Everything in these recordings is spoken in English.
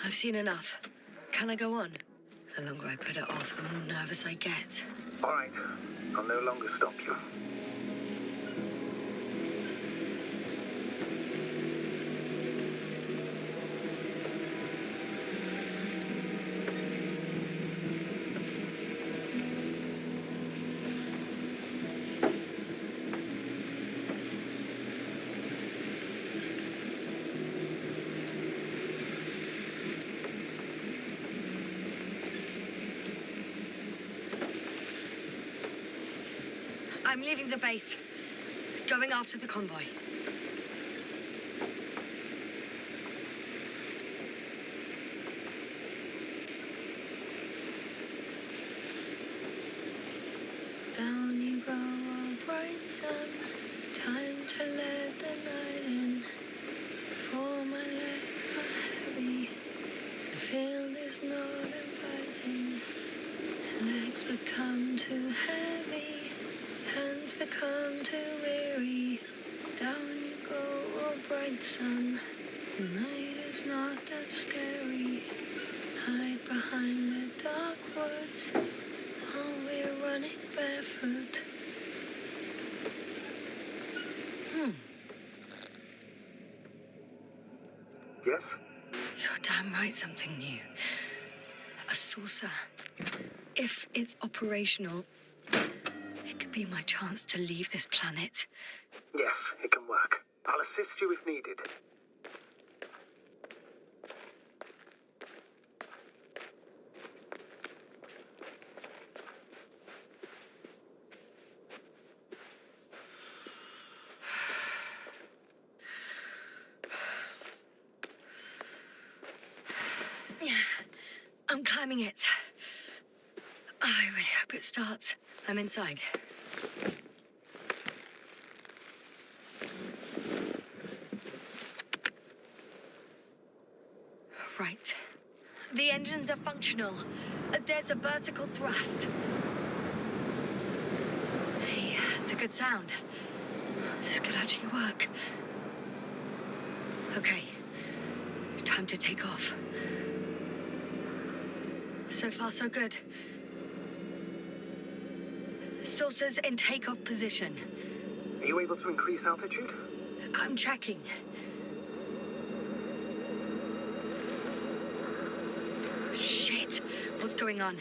I've seen enough. Can I go on? The longer I put it off, the more nervous I get. All right. I'll no longer stop you. I'm leaving the base. Going after the convoy. Down you go, oh bright sun. Time to let the night in. For my legs are heavy. The field is not inviting. Legs become too heavy. Hands become too weary. Down you go, oh bright sun. Night is not that scary. Hide behind the dark woods while we're running barefoot. Yes? You're damn right, something new. A saucer. If it's operational, it could be my chance to leave this planet. Yes, it can work. I'll assist you if needed. I'm climbing it. I really hope it starts. I'm inside. Right. The engines are functional. There's a vertical thrust. Hey, that's a good sound. This could actually work. Okay. Time to take off. So far, so good. Saucers in takeoff position. Are you able to increase altitude? I'm checking. Shit! What's going on?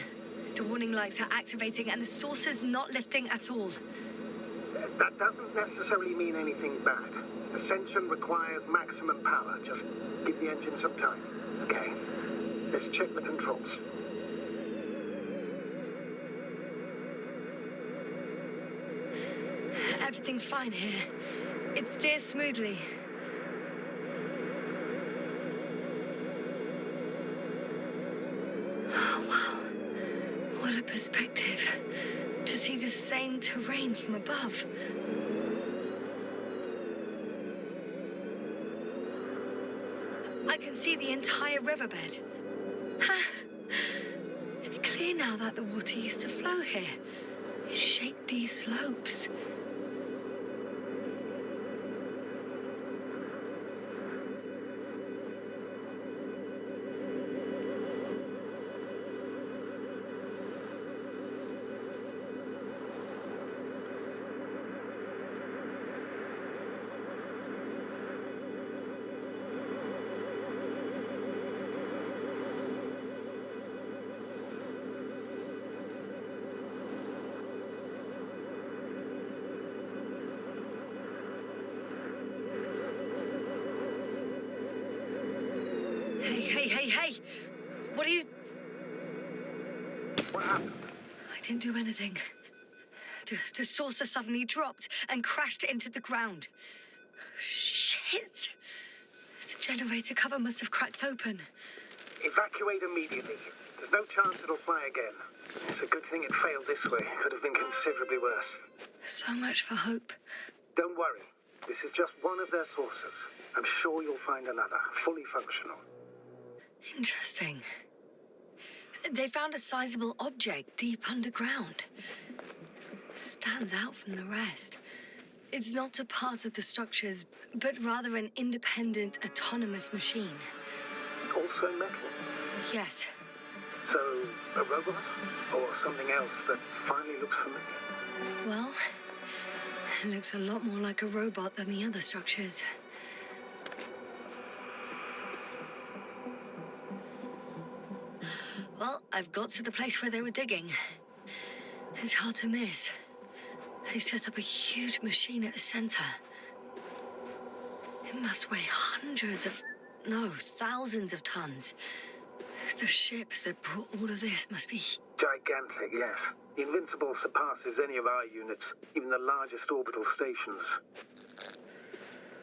The warning lights are activating and the saucer's not lifting at all. That doesn't necessarily mean anything bad. Ascension requires maximum power. Just give the engine some time, okay? Let's check the controls. Everything's fine here. It steers smoothly. Oh, wow. What a perspective. To see the same terrain from above. I can see the entire riverbed. It's clear now that the water used to flow here. It shaped these slopes. Hey! What are you... What happened? I didn't do anything. The saucer suddenly dropped and crashed into the ground. Shit! The generator cover must have cracked open. Evacuate immediately. There's no chance it'll fly again. It's a good thing it failed this way. Could have been considerably worse. So much for hope. Don't worry. This is just one of their saucers. I'm sure you'll find another, fully functional. Interesting. They found a sizable object deep underground. Stands out from the rest. It's not a part of the structures, but rather an independent, autonomous machine. Also metal? Yes. So, a robot? Or something else that finally looks familiar? Well, it looks a lot more like a robot than the other structures. Well, I've got to the place where they were digging. It's hard to miss. They set up a huge machine at the center. It must weigh thousands of tons. The ship that brought all of this must be... Gigantic, yes. The Invincible surpasses any of our units, even the largest orbital stations.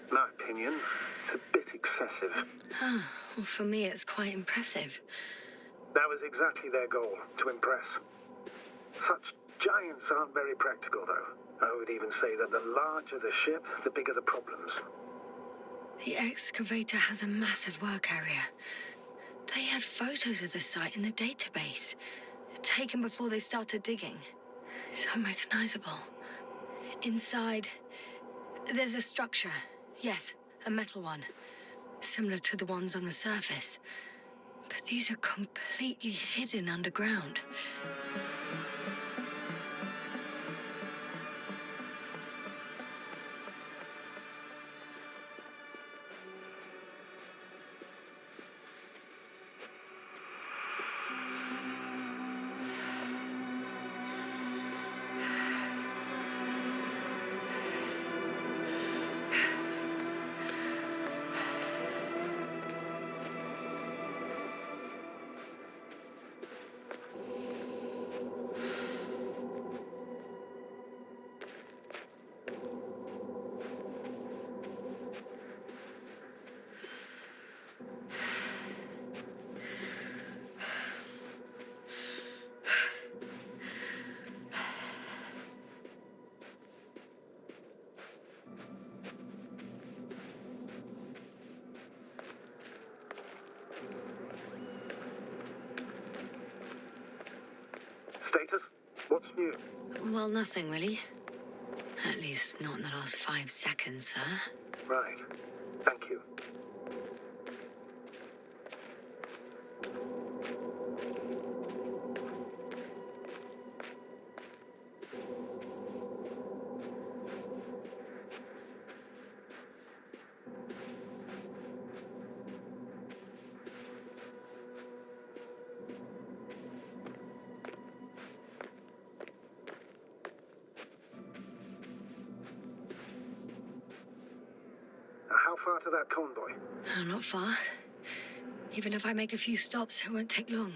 In my opinion, it's a bit excessive. Oh, well, for me it's quite impressive. That was exactly their goal, to impress. Such giants aren't very practical, though. I would even say that the larger the ship, the bigger the problems. The excavator has a massive work area. They had photos of the site in the database, taken before they started digging. It's unrecognizable. Inside, there's a structure. Yes, a metal one. Similar to the ones on the surface. But these are completely hidden underground. Status? What's new? Well, nothing really. At least not in the last 5 seconds, sir. Right. Thank you. How far to that convoy? Oh, not far. Even if I make a few stops, it won't take long.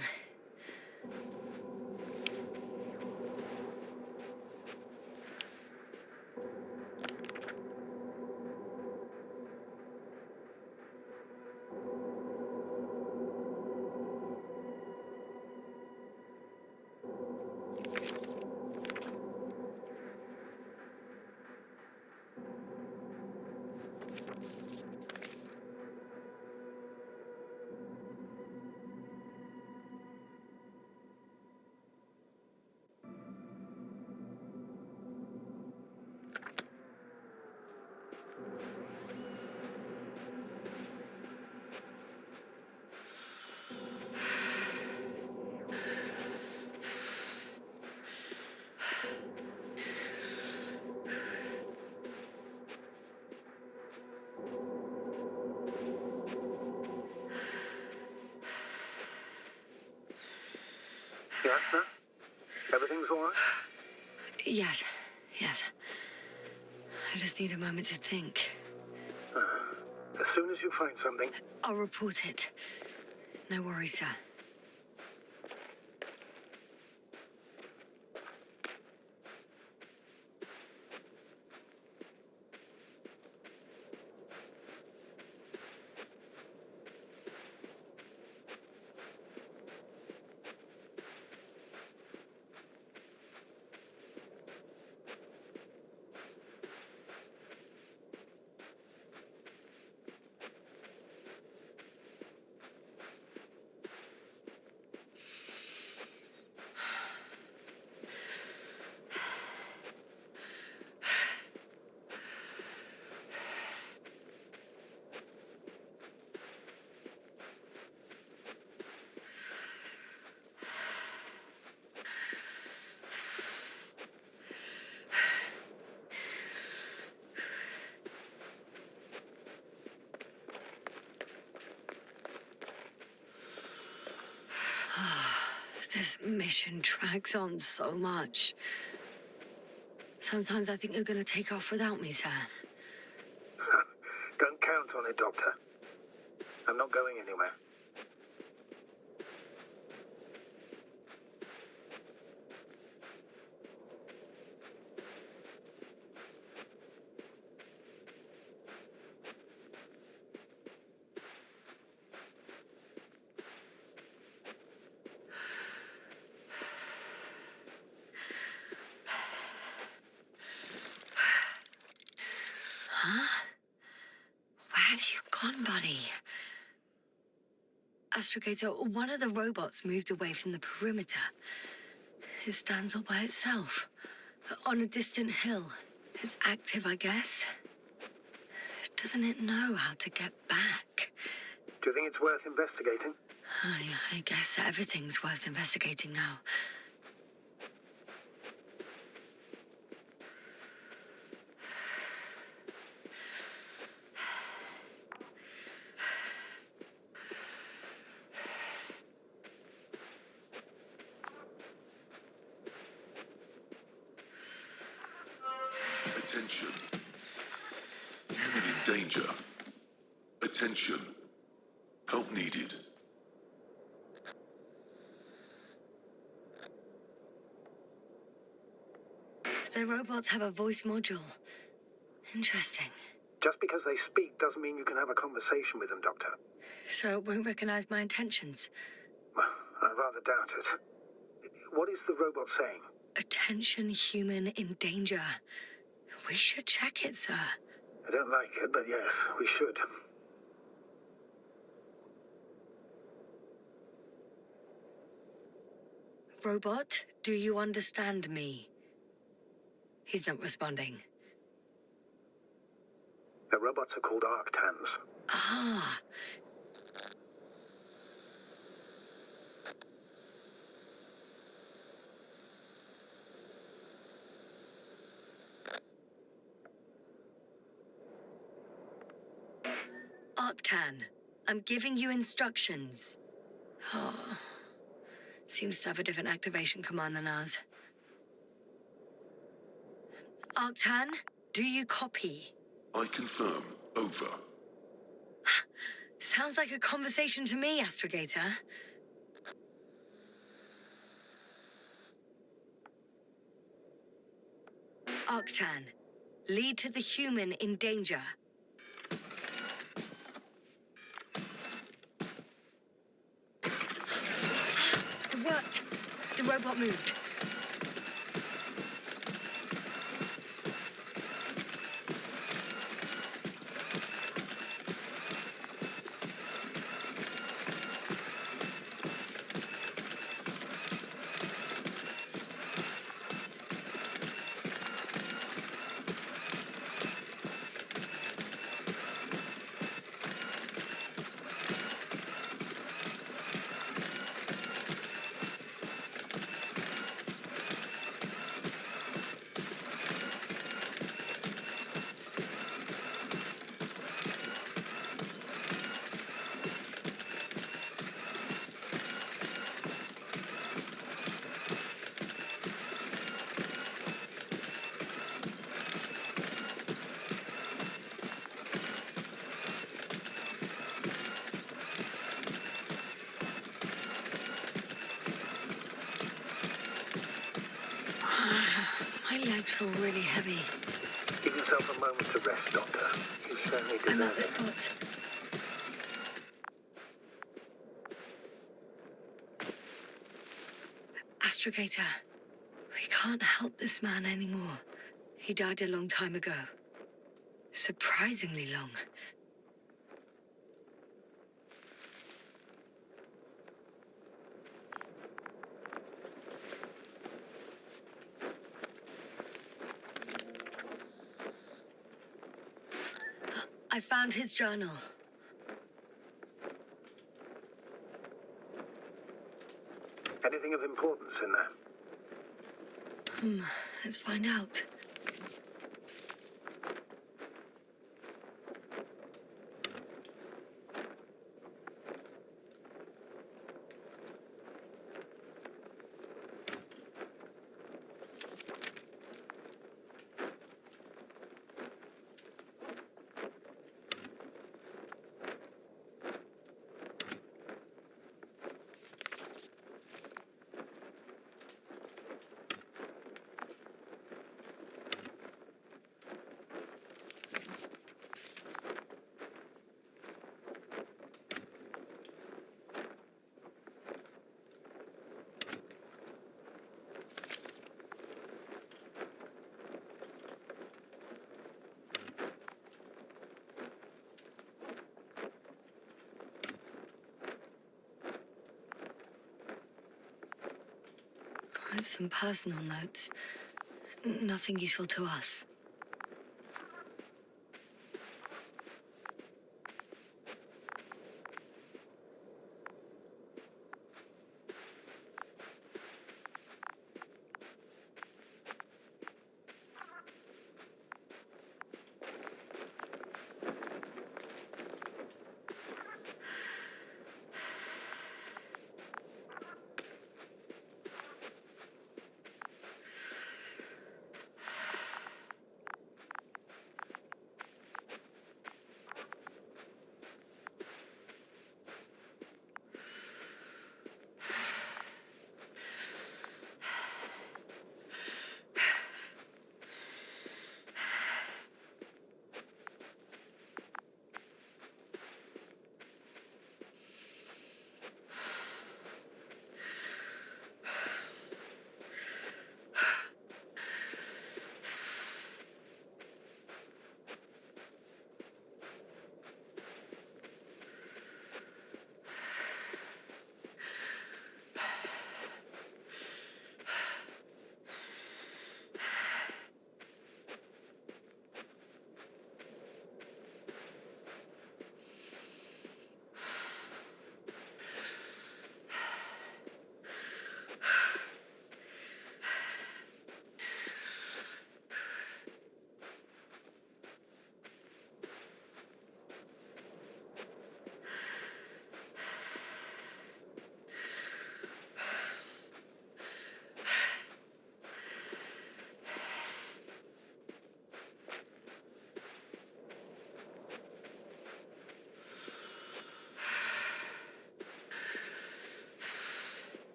Yes, sir? Everything's all right? Yes. I just need a moment to think. As soon as you find something... I'll report it. No worries, sir. This mission drags on so much. Sometimes I think you're going to take off without me, sir. Don't count on it, Doctor. I'm not going anywhere. Huh? Where have you gone, buddy? Astrogator, one of the robots moved away from the perimeter. It stands all by itself, on a distant hill. It's active, I guess. Doesn't it know how to get back? Do you think it's worth investigating? I guess everything's worth investigating now. Attention. Human in danger. Attention. Help needed. The robots have a voice module. Interesting. Just because they speak doesn't mean you can have a conversation with them, Doctor. So it won't recognize my intentions. Well, I rather doubt it. What is the robot saying? Attention, human in danger. We should check it, sir. I don't like it, but yes, we should. Robot, do you understand me? He's not responding. The robots are called Arktans. Ah. Arktan, I'm giving you instructions. Oh. Seems to have a different activation command than ours. Arktan, do you copy? I confirm. Over. Sounds like a conversation to me, Astrogator. Arktan, lead to the human in danger. It worked. The robot moved. My legs feel really heavy. Give yourself a moment to rest, Doctor. You certainly deserve I'm at the it. spot. Astrogator, we can't help this man anymore. He died a long time ago. Surprisingly long. I found his journal. Anything of importance in there? Let's find out. Wrote some personal notes. Nothing useful to us.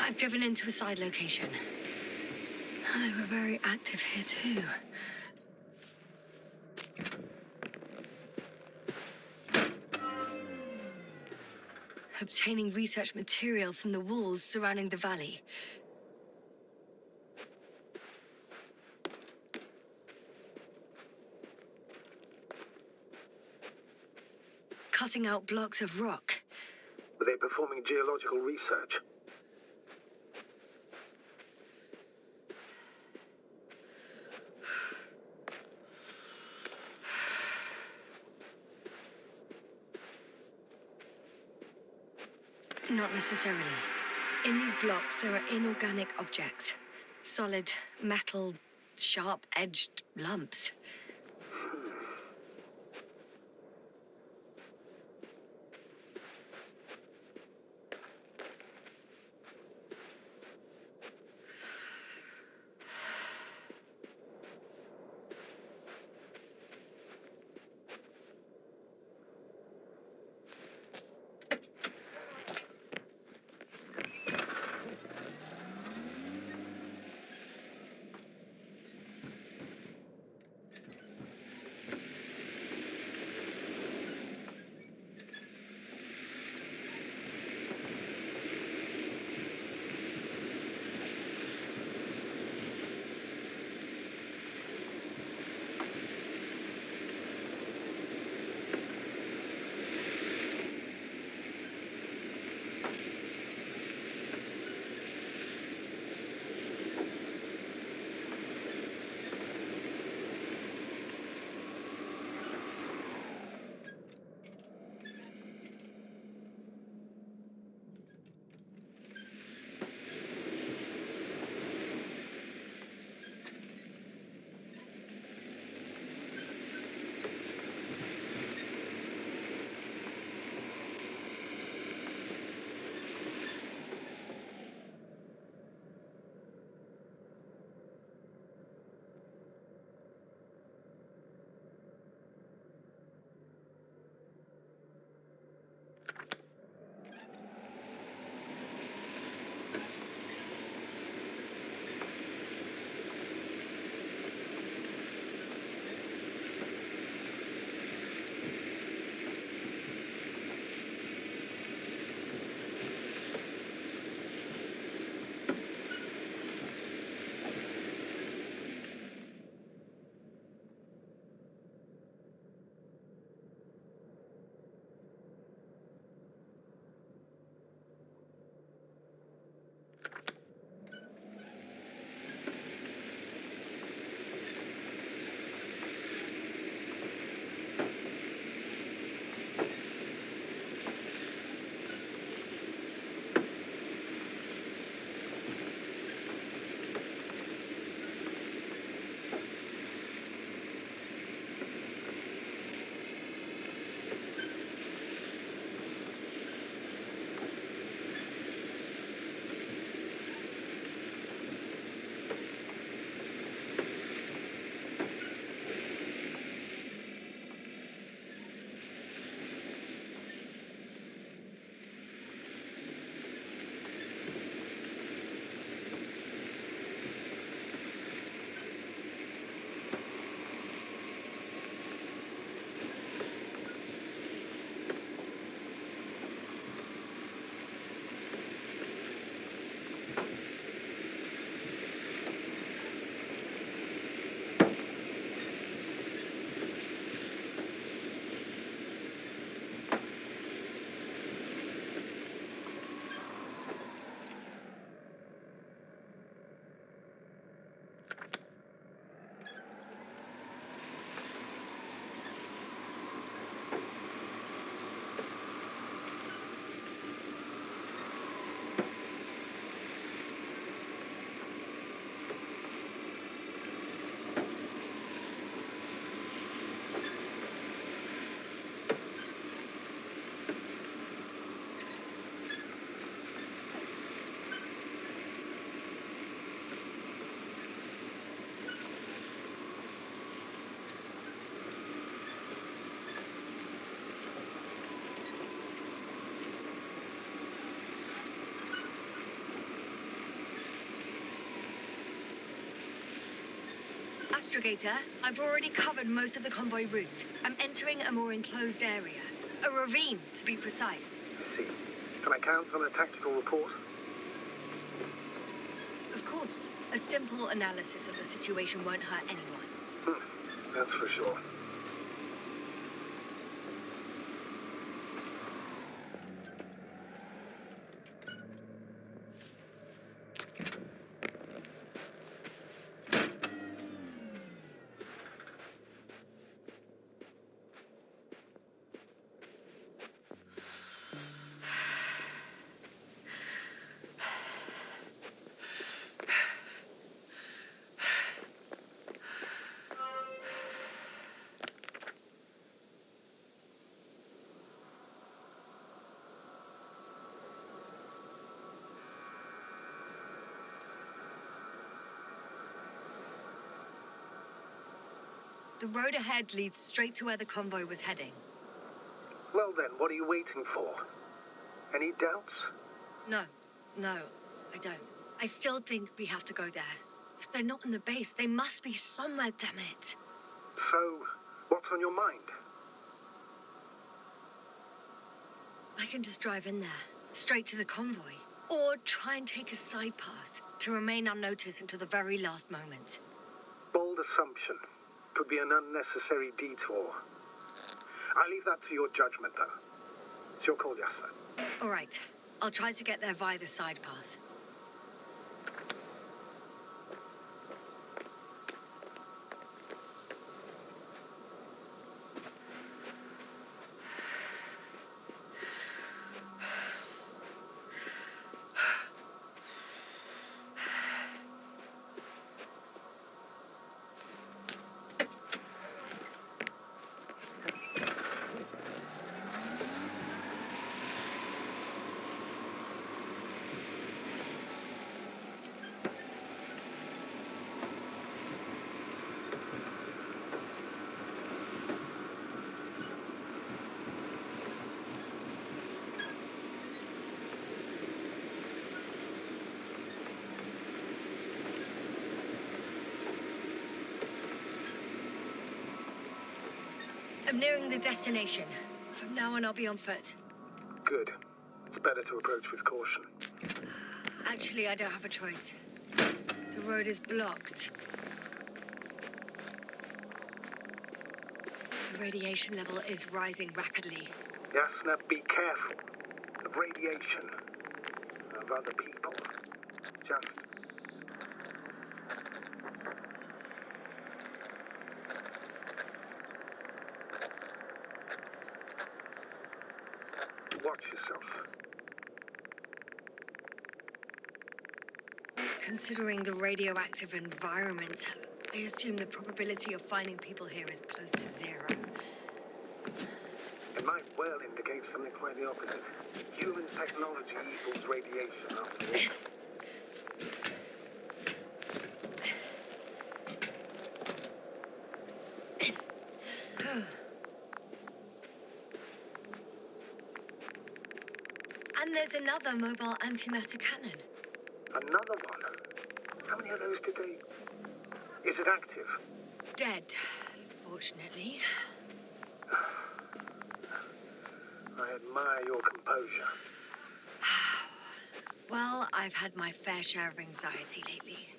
I've driven into a side location. They were very active here too. Obtaining research material from the walls surrounding the valley. Cutting out blocks of rock. Were they performing geological research? Not necessarily. In these blocks, there are inorganic objects. Solid, metal, sharp-edged lumps. Astrogator, I've already covered most of the convoy route. I'm entering a more enclosed area. A ravine, to be precise. I see. Can I count on a tactical report? Of course. A simple analysis of the situation won't hurt anyone. That's for sure. The road ahead leads straight to where the convoy was heading. Well then, what are you waiting for? Any doubts? No, I don't. I still think we have to go there. If they're not in the base, they must be somewhere, damn it. So, what's on your mind? I can just drive in there, straight to the convoy. Or try and take a side path to remain unnoticed until the very last moment. Bold assumption. Could be an unnecessary detour. I leave that to your judgment, though. It's your call, Yasna. All right. I'll try to get there via the side path. I'm nearing the destination. From now on, I'll be on foot. Good. It's better to approach with caution. Actually, I don't have a choice. The road is blocked. The radiation level is rising rapidly. Yasna, be careful of radiation, of other people. Just watch yourself. Considering the radioactive environment, I assume the probability of finding people here is close to zero. It might well indicate something quite the opposite. Human technology equals radiation, after all. And there's another mobile antimatter cannon. Another one? How many of those did they... Is it active? Dead, fortunately. I admire your composure. Well, I've had my fair share of anxiety lately.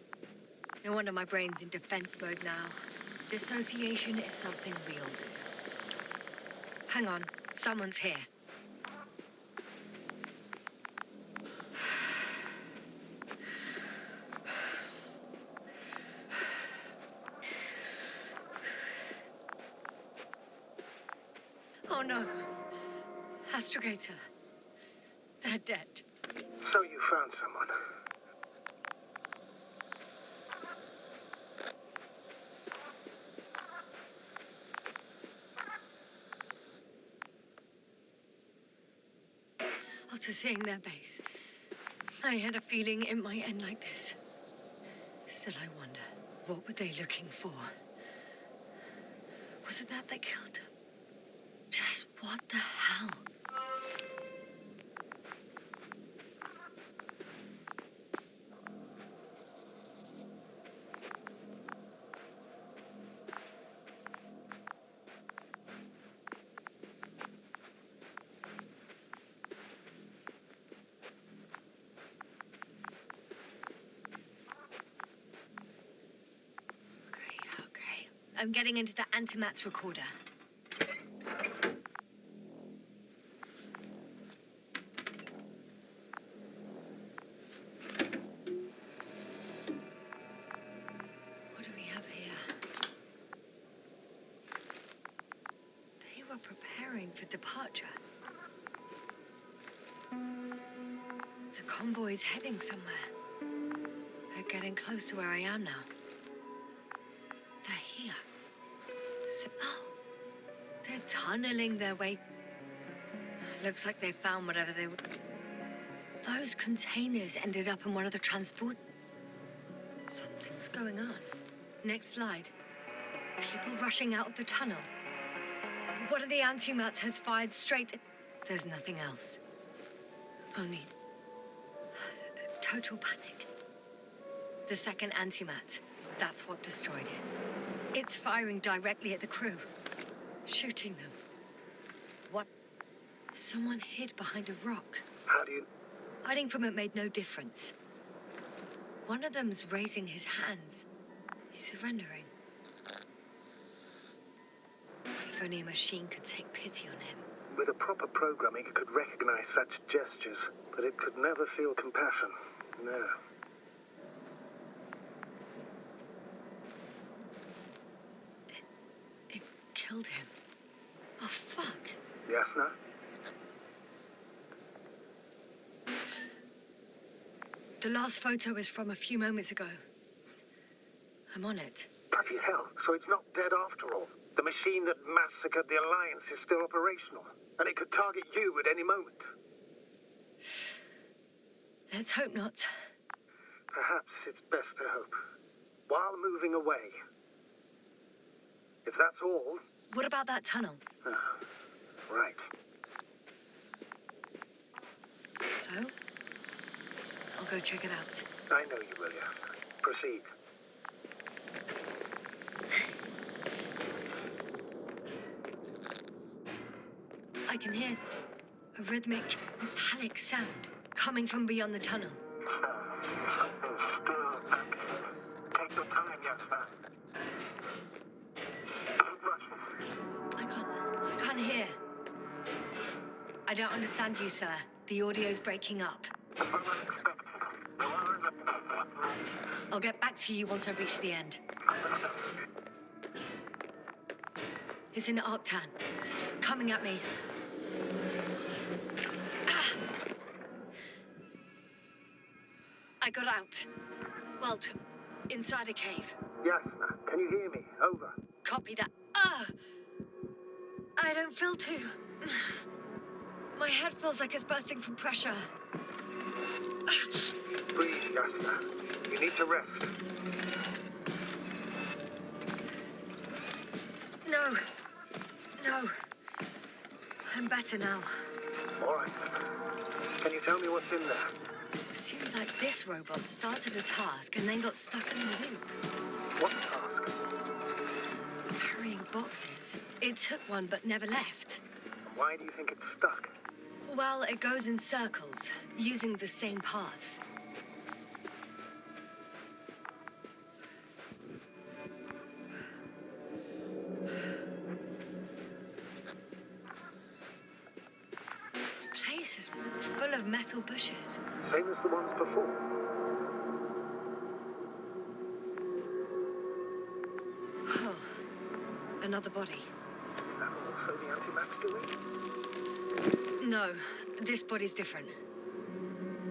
No wonder my brain's in defense mode now. Dissociation is something we all do. Hang on, someone's here. Oh no. Astrogator. They're dead. So you found someone. After seeing their base, I had a feeling it might end like this. Still, I wonder, what were they looking for? Was it that killed them? Just what the hell? I'm getting into the antimatter recorder. What do we have here? They were preparing for departure. The convoy's heading somewhere. They're getting close to where I am now. They're here. They're tunneling their way. Looks like they found whatever they were. Those containers ended up in one of the transport. Something's going on. Next slide. People rushing out of the tunnel. One of the antimatters fired straight. There's nothing else. Only total panic. The second antimat. That's what destroyed it. It's firing directly at the crew. Shooting them. What? Someone hid behind a rock. How do you... Hiding from it made no difference. One of them's raising his hands. He's surrendering. If only a machine could take pity on him. With a proper programming, it could recognize such gestures, but it could never feel compassion. No. It killed him. Oh, fuck. Yasna? The last photo is from a few moments ago. I'm on it. Bloody hell, so it's not dead after all. The machine that massacred the Alliance is still operational, and it could target you at any moment. Let's hope not. Perhaps it's best to hope. While moving away. If that's all... What about that tunnel? Right. So? I'll go check it out. I know you will, Yasna. Proceed. I can hear a rhythmic, metallic sound coming from beyond the tunnel. Something's still active. Take your time, Yasna. Keep rushing. I can't hear. I don't understand you, sir. The audio's breaking up. I'll get back to you once I reach the end. It's in Arktan. Coming at me. I got out. Well, inside a cave. Yasna, can you hear me? Over. Copy that. I don't feel too... My head feels like it's bursting from pressure. Breathe, Yasna. You need to rest. No. I'm better now. All right. Can you tell me what's in there? Seems like this robot started a task and then got stuck in a loop. What task? Carrying boxes. It took one but never left. Why do you think it's stuck? Well, it goes in circles, using the same path. This place is full of metal bushes. Same as the ones before. Oh, another body. Is that also the antimatter doing? No, this body's different.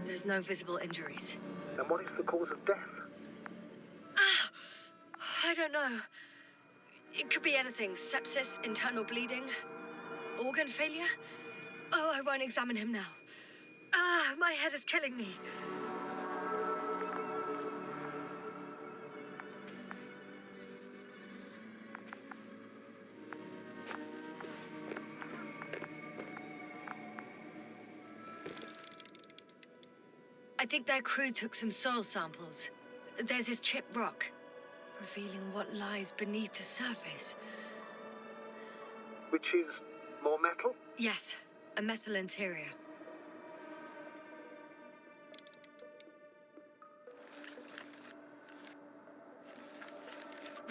There's no visible injuries. And what is the cause of death? I don't know. It could be anything. Sepsis, internal bleeding, organ failure. Oh, I won't examine him now. My head is killing me. I think their crew took some soil samples. There's this chipped rock, revealing what lies beneath the surface. Which is more metal? Yes, a metal interior.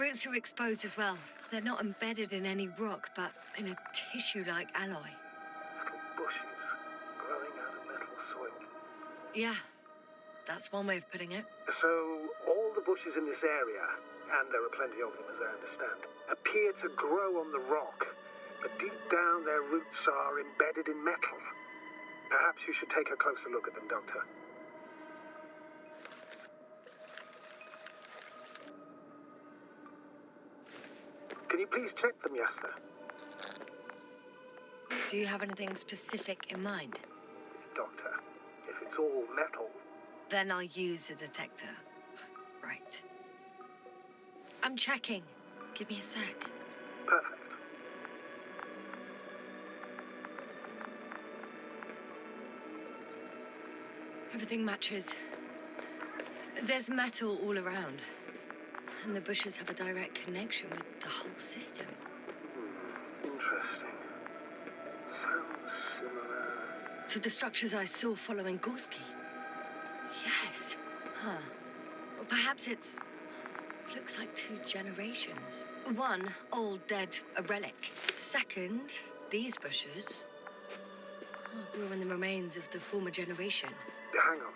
Roots are exposed as well. They're not embedded in any rock, but in a tissue-like alloy. Little bushes growing out of metal soil. Yeah, that's one way of putting it. So, all the bushes in this area, and there are plenty of them as I understand, appear to grow on the rock, but deep down their roots are embedded in metal. Perhaps you should take a closer look at them, Doctor. Can you please check them, Yasna? Do you have anything specific in mind? Doctor, if it's all metal... Then I'll use a detector. Right. I'm checking. Give me a sec. Perfect. Everything matches. There's metal all around. And the bushes have a direct connection with the whole system. Interesting. Sounds similar... To the structures I saw following Gorski. Yes. Huh. Or perhaps it's... looks like 2 generations. One, old, dead, a relic. Second, these bushes grew in the remains of the former generation. Hang on.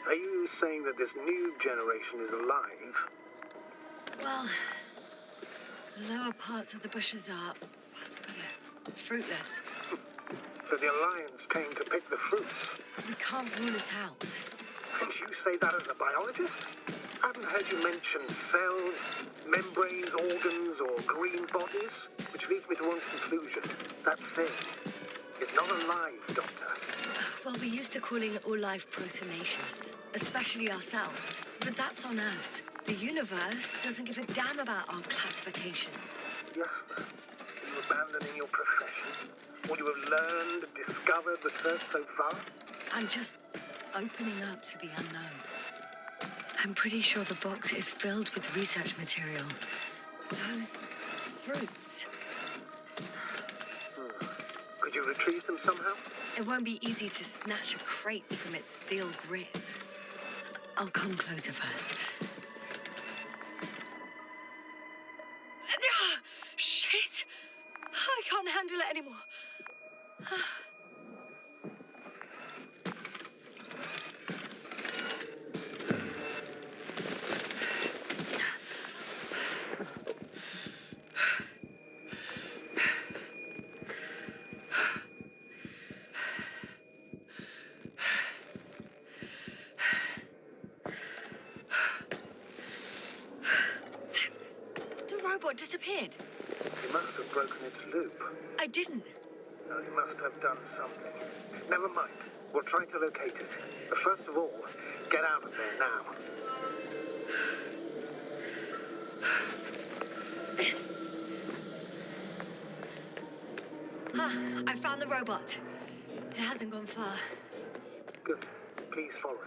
Are you saying that this new generation is alive? Well, the lower parts of the bushes are, how to put it, fruitless. So the Alliance came to pick the fruits? We can't rule it out. Did you say that as a biologist? I haven't heard you mention cells, membranes, organs, or green bodies, which leads me to one conclusion. That thing is not alive, Doctor. Well, we used to calling all life proteinaceous, especially ourselves. But that's on Earth. The universe doesn't give a damn about our classifications. Yes, sir. Are you abandoning your profession? What you have learned, discovered, researched so far? I'm just opening up to the unknown. I'm pretty sure the box is filled with research material. Those fruits. Could you retrieve them somehow? It won't be easy to snatch a crate from its steel grip. I'll come closer first. Shit! I can't handle it anymore. The robot disappeared. You must have broken its loop. I didn't. No, you must have done something. Never mind. We'll try to locate it. But first of all, get out of there now. I found the robot. It hasn't gone far. Good. Please follow it.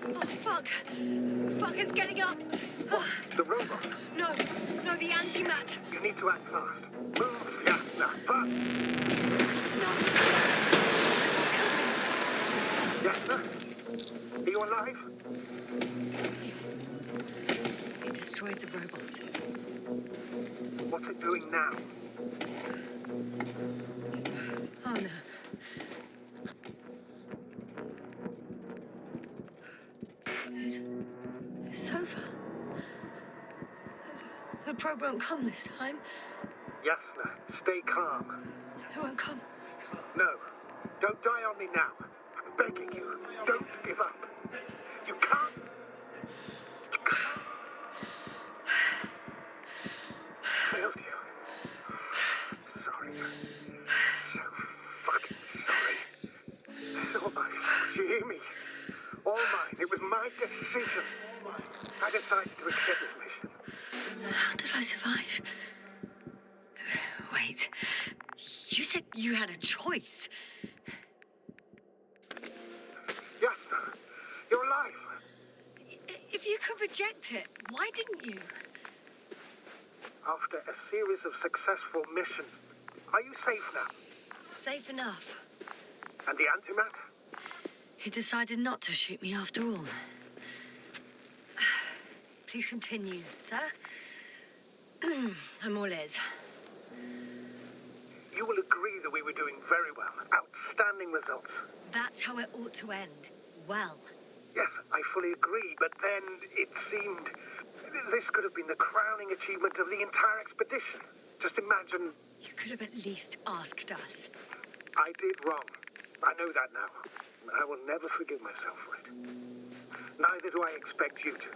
Oh, fuck. Fuck, it's getting up. The robot. No, the antimat. You need to act fast. Move, Yasna. Fast. No. Yasna? Are you alive? Yes. It destroyed the robot. What's it doing now? Oh, no. It's over. The probe won't come this time. Yasna, stay calm. It won't come. No, don't die on me now. I'm begging you. Don't give up. You can't. You can't. Failed you. I'm sorry. So fucking sorry. It's all my fault. You hear me? All mine. It was my decision. I decided to accept this mission. How did I survive? Wait. You said you had a choice. could reject it. Why didn't you? After a series of successful missions, are you safe now? Safe enough. And the antimat? He decided not to shoot me after all. Please continue, sir. I'm all ears. You will agree that we were doing very well. Outstanding results. That's how it ought to end. Well. Yes, I fully agree, but then it seemed this could have been the crowning achievement of the entire expedition. Just imagine... You could have at least asked us. I did wrong. I know that now. I will never forgive myself for it. Neither do I expect you to.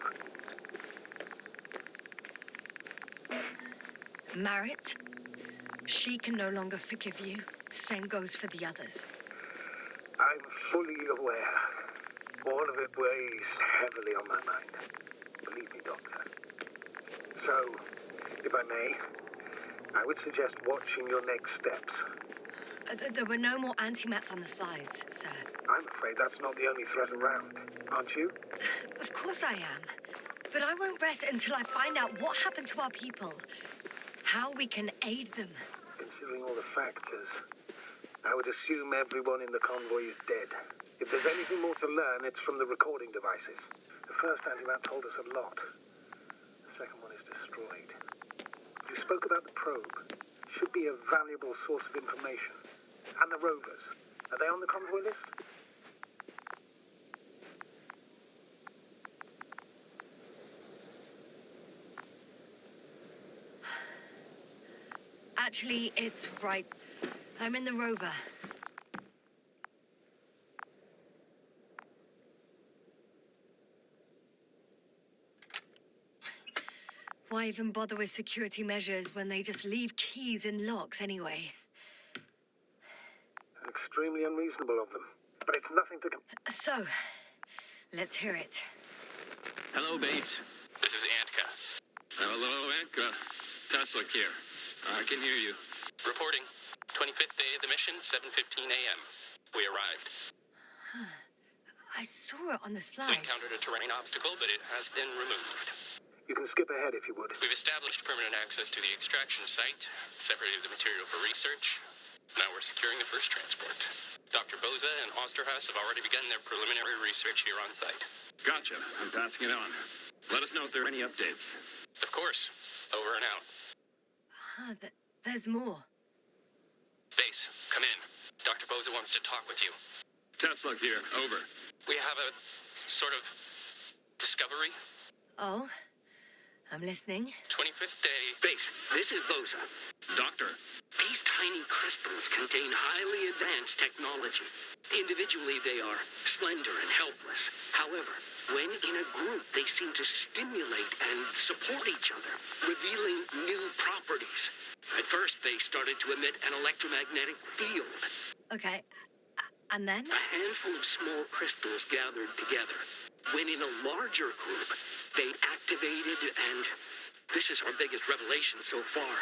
Marit? She can no longer forgive you. Same goes for the others. I'm fully aware. All of it weighs heavily on my mind. Believe me, Doctor. So, if I may, I would suggest watching your next steps. There were no more antimats on the slides, sir. I'm afraid that's not the only threat around, aren't you? Of course I am. But I won't rest until I find out what happened to our people. How we can aid them. Considering all the factors, I would assume everyone in the convoy is dead. If there's anything more to learn, it's from the recording devices. The first antimat told us a lot. The second one is destroyed. You spoke about the probe. Should be a valuable source of information. And the rovers. Are they on the convoy list? Actually, it's right. I'm in the rover. Why even bother with security measures when they just leave keys in locks anyway? Extremely unreasonable of them. But it's nothing to... So, let's hear it. Hello, base. This is Antka. Hello, Antka. Tesla here. I can hear you. Reporting. 25th day of the mission, 7:15 a.m. We arrived. I saw it on the We slides. encountered a terrain obstacle, but it has been removed. You can skip ahead if you would. We've established permanent access to the extraction site, separated the material for research. Now we're securing the first transport. Dr. Boza and Osterhaus have already begun their preliminary research here on site. Gotcha. I'm passing it on. Let us know if there are any updates. Of course. Over and out. There's more. Base, come in. Dr. Boza wants to talk with you. Tesla here. Over. We have a sort of discovery. Oh? I'm listening. 25th day. Base, this is Boza. Doctor. These tiny crystals contain highly advanced technology. Individually, they are slender and helpless. However, when in a group, they seem to stimulate and support each other, revealing new properties. At first, they started to emit an electromagnetic field. Okay. And then? A handful of small crystals gathered together. When in a larger group, they activated and... This is our biggest revelation so far.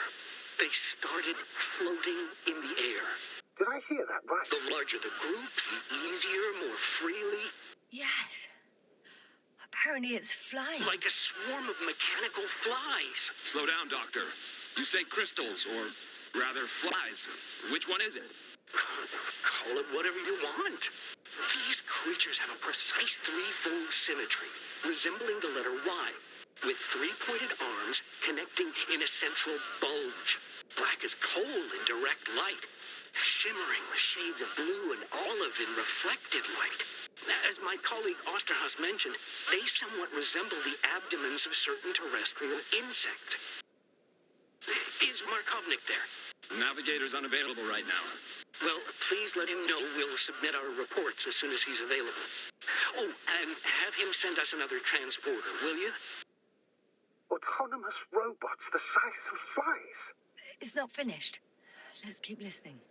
They started floating in the air. Did I hear that right? The larger the group, the easier, more freely. Yes. Apparently it's flying. Like a swarm of mechanical flies. Slow down, Doctor. You say crystals, or rather flies. Which one is it? Call it whatever you want. These creatures have a precise threefold symmetry, resembling the letter Y, with three-pointed arms connecting in a central bulge. Black as coal in direct light, shimmering with shades of blue and olive in reflected light. As my colleague Osterhaus mentioned, they somewhat resemble the abdomens of certain terrestrial insects. Is Markovnik there? Navigator's unavailable right now. Well, please let him know we'll submit our reports as soon as he's available. Oh, and have him send us another transporter, will you? Autonomous robots the size of flies. It's not finished. Let's keep listening.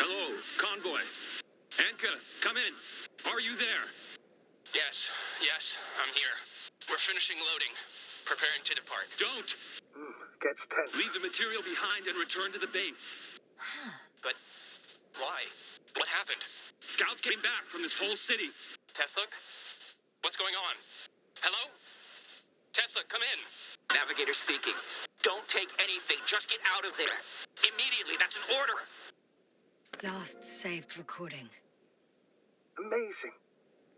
Hello, convoy. Anka, come in. Are you there? Yes, I'm here. We're finishing loading. Preparing to depart. Don't! Gets tense. Leave the material behind and return to the base. But why? What happened? Scouts came back from this whole city. Tesla? What's going on? Hello? Tesla, come in. Navigator speaking. Don't take anything. Just get out of there. Immediately. That's an order. Last saved recording. Amazing.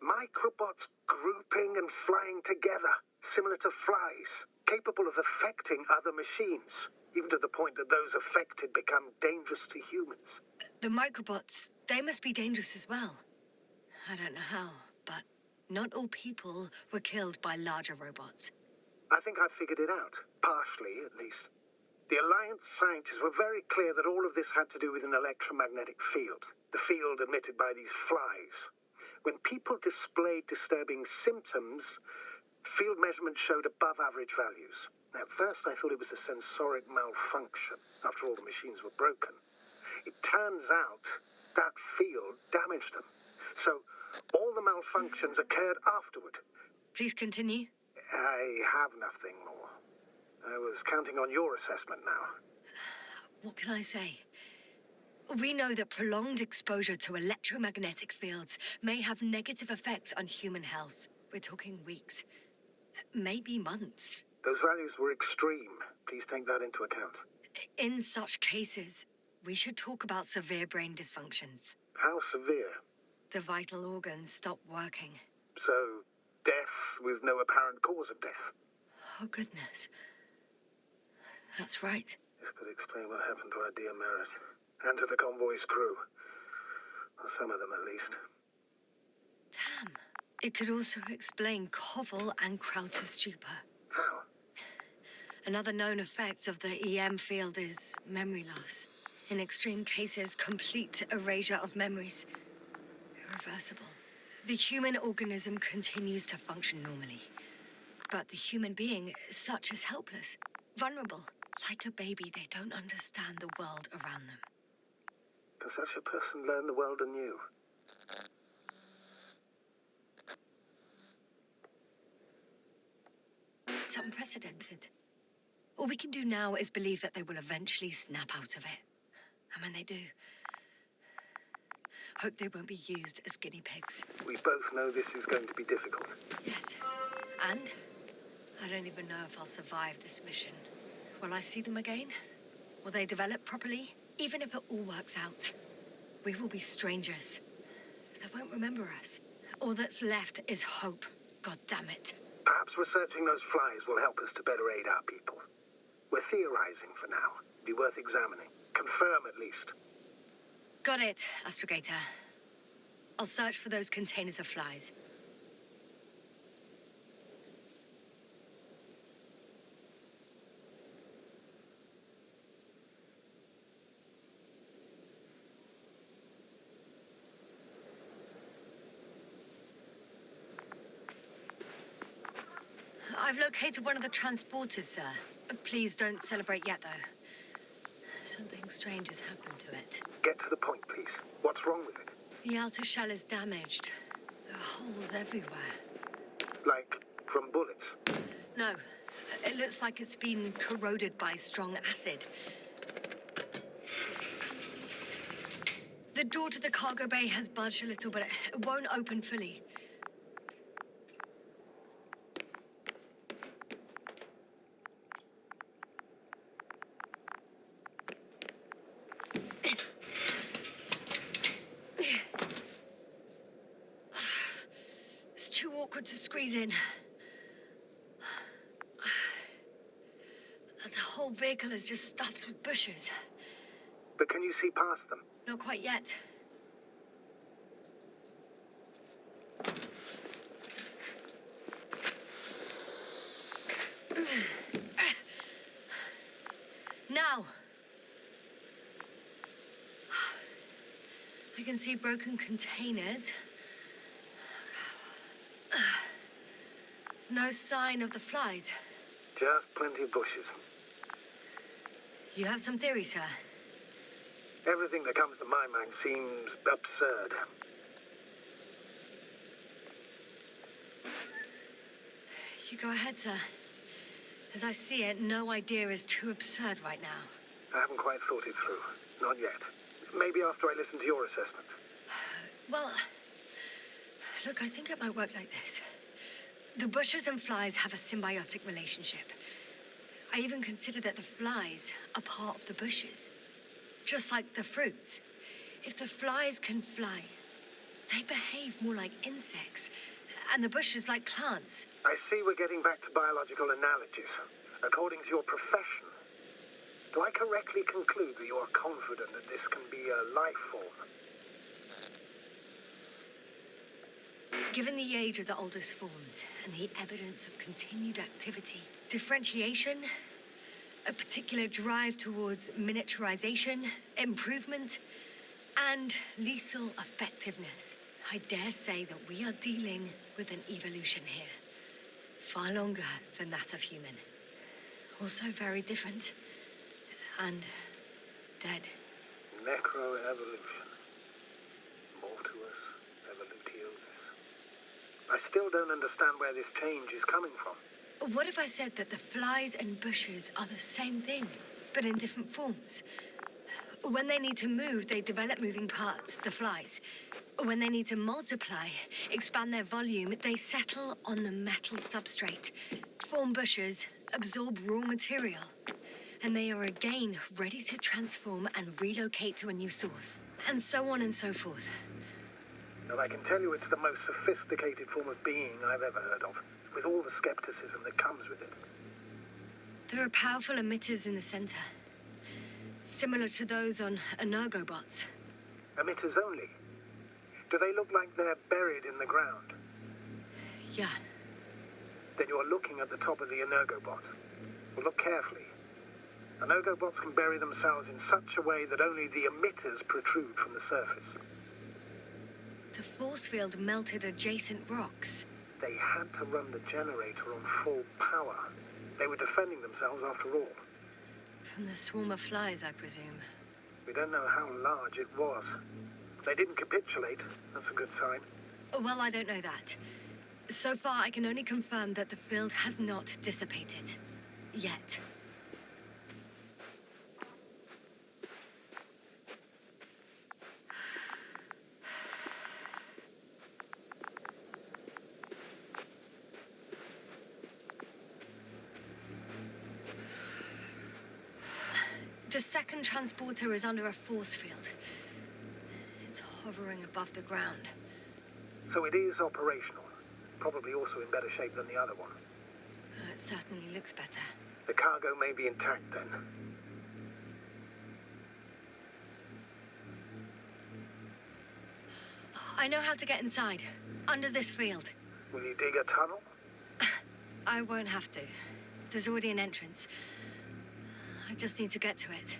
Microbots grouping and flying together, similar to flies, capable of affecting other machines, even to the point that those affected become dangerous to humans. The microbots, they must be dangerous as well. I don't know how, but not all people were killed by larger robots. I think I figured it out, partially at least. The Alliance scientists were very clear that all of this had to do with an electromagnetic field, the field emitted by these flies. When people displayed disturbing symptoms, field measurements showed above average values. At first, I thought it was a sensoric malfunction, after all the machines were broken. It turns out that field damaged them. So, all the malfunctions occurred afterward. Please continue. I have nothing more. I was counting on your assessment now. What can I say? We know that prolonged exposure to electromagnetic fields may have negative effects on human health. We're talking weeks, maybe months. Those values were extreme. Please take that into account. In such cases, we should talk about severe brain dysfunctions. How severe? The vital organs stop working. So, death with no apparent cause of death. Oh, goodness. That's right. This could explain what happened to our dear Merritt. And to the convoy's crew. Or some of them, at least. Damn. It could also explain Koval and Crowter's stupor. How? Another known effect of the EM field is memory loss. In extreme cases, complete erasure of memories. Irreversible. The human organism continues to function normally. But the human being, such is helpless, vulnerable. Like a baby, they don't understand the world around them. Can such a person learn the world anew? It's unprecedented. All we can do now is believe that they will eventually snap out of it. And when they do, hope they won't be used as guinea pigs. We both know this is going to be difficult. Yes. And I don't even know if I'll survive this mission. Will I see them again? Will they develop properly? Even if it all works out, we will be strangers. They won't remember us. All that's left is hope. God damn it. Perhaps researching those flies will help us to better aid our people. We're theorizing for now. Be worth examining. Confirm at least. Got it, Astrogator. I'll search for those containers of flies. I've located one of the transporters, sir. Please don't celebrate yet, though. Something strange has happened to it. Get to the point, please. What's wrong with it? The outer shell is damaged. There are holes everywhere. Like, from bullets? No. It looks like it's been corroded by strong acid. The door to the cargo bay has budged a little, but it won't open fully. Awkward to squeeze in. The whole vehicle is just stuffed with bushes. But can you see past them? Not quite yet. Now. I can see broken containers. No sign of the flies. Just plenty of bushes. You have some theory, sir? Everything that comes to my mind seems absurd. You go ahead, sir. As I see it, no idea is too absurd right now. I haven't quite thought it through. Not yet. Maybe after I listen to your assessment. Well, look, I think it might work like this. The bushes and flies have a symbiotic relationship. I even consider that the flies are part of the bushes. Just like the fruits. If the flies can fly, they behave more like insects, and the bushes like plants. I see we're getting back to biological analogies. According to your profession, do I correctly conclude that you are confident that this can be a life form? Given the age of the oldest forms and the evidence of continued activity, differentiation, a particular drive towards miniaturization, improvement, and lethal effectiveness, I dare say that we are dealing with an evolution here. Far longer than that of human. Also very different. And dead. Necroevolution. Mortuus evolutionis. I still don't understand where this change is coming from. What if I said that the flies and bushes are the same thing, but in different forms? When they need to move, they develop moving parts, the flies. When they need to multiply, expand their volume, they settle on the metal substrate, form bushes, absorb raw material. And they are again ready to transform and relocate to a new source. And so on and so forth. And I can tell you it's the most sophisticated form of being I've ever heard of, with all the skepticism that comes with it. There are powerful emitters in the center. Similar to those on energobots. Emitters only? Do they look like they're buried in the ground? Yeah. Then you're looking at the top of the energobot. Well, look carefully. Energobots can bury themselves in such a way that only the emitters protrude from the surface. The force field melted adjacent rocks. They had to run the generator on full power. They were defending themselves after all. From the swarm of flies, I presume. We don't know how large it was. They didn't capitulate. That's a good sign. Well, I don't know that. So far, I can only confirm that the field has not dissipated. Yet. The second transporter is under a force field. It's hovering above the ground. So it is operational. Probably also in better shape than the other one. It certainly looks better. The cargo may be intact then. I know how to get inside. Under this field. Will you dig a tunnel? I won't have to. There's already an entrance. I just need to get to it.